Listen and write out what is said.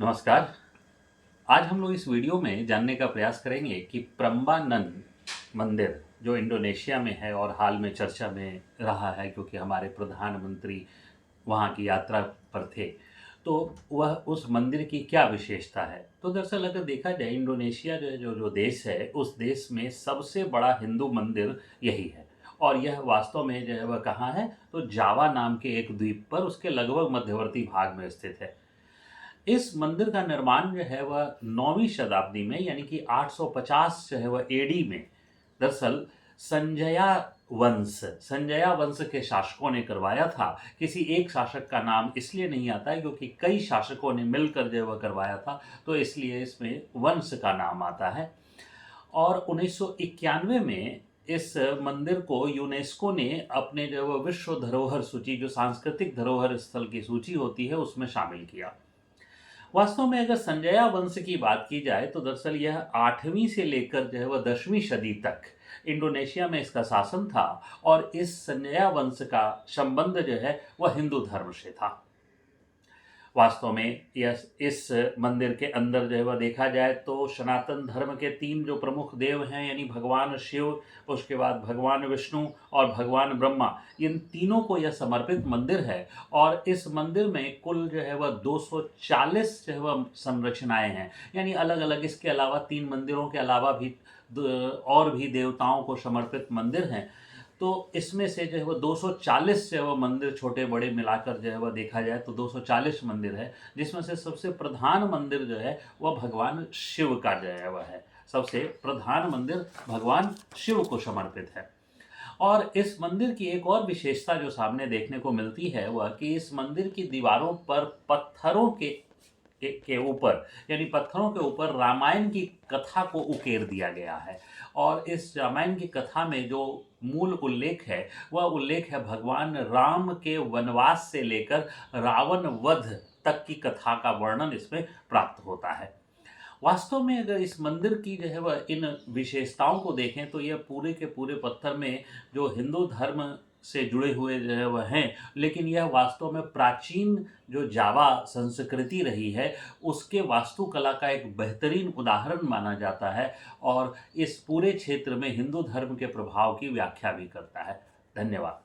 नमस्कार। आज हम लोग इस वीडियो में जानने का प्रयास करेंगे कि प्रम्बानन मंदिर जो इंडोनेशिया में है और हाल में चर्चा में रहा है क्योंकि हमारे प्रधानमंत्री वहाँ की यात्रा पर थे, तो वह उस मंदिर की क्या विशेषता है। तो दरअसल अगर देखा जाए इंडोनेशिया जो देश है, उस देश में सबसे बड़ा हिंदू मंदिर यही है और यह वास्तव में जो है वह कहाँ है, तो जावा नाम के एक द्वीप पर उसके लगभग मध्यवर्ती भाग में स्थित है। इस मंदिर का निर्माण जो है वह 9वीं शताब्दी में यानी कि 850 जो है वह एडी में दरअसल संजया संजया वंश के शासकों ने करवाया था। किसी एक शासक का नाम इसलिए नहीं आता है क्योंकि कई शासकों ने मिलकर जो है वह करवाया था, तो इसलिए इसमें वंश का नाम आता है। और 1991 में इस मंदिर को यूनेस्को ने अपने जो वह विश्व धरोहर सूची, जो सांस्कृतिक धरोहर स्थल की सूची होती है, उसमें शामिल किया। वास्तव में अगर संजया वंश की बात की जाए तो दरअसल यह 8वीं से लेकर जो है वह 10वीं सदी तक इंडोनेशिया में इसका शासन था और इस संजया वंश का संबंध जो है वह हिंदू धर्म से था। वास्तव में यह इस मंदिर के अंदर जो है वह देखा जाए तो सनातन धर्म के 3 जो प्रमुख देव हैं, यानी भगवान शिव, उसके बाद भगवान विष्णु और भगवान ब्रह्मा, इन तीनों को यह समर्पित मंदिर है। और इस मंदिर में कुल जो है वह 240 जो है वह संरचनाएं हैं, यानी अलग अलग, इसके अलावा 3 मंदिरों के अलावा भी और भी देवताओं को समर्पित मंदिर हैं। तो इसमें से जो है वो 240 जो है वो मंदिर छोटे बड़े मिलाकर जो है वह देखा जाए तो 240 मंदिर है, जिसमें से सबसे प्रधान मंदिर जो है वह भगवान शिव का जो है वह है। सबसे प्रधान मंदिर भगवान शिव को समर्पित है। और इस मंदिर की एक और विशेषता जो सामने देखने को मिलती है वह कि इस मंदिर की दीवारों पर पत्थरों के ऊपर, यानी पत्थरों के ऊपर रामायण की कथा को उकेर दिया गया है। और इस रामायण की कथा में जो मूल उल्लेख है वह उल्लेख है भगवान राम के वनवास से लेकर रावण वध तक की कथा का वर्णन इसमें प्राप्त होता है। वास्तव में अगर इस मंदिर की जो है वह इन विशेषताओं को देखें तो यह पूरे के पूरे पत्थर में जो हिंदू धर्म से जुड़े हुए जो है वह हैं, लेकिन यह वास्तव में प्राचीन जो जावा संस्कृति रही है उसके वास्तुकला का एक बेहतरीन उदाहरण माना जाता है और इस पूरे क्षेत्र में हिंदू धर्म के प्रभाव की व्याख्या भी करता है। धन्यवाद।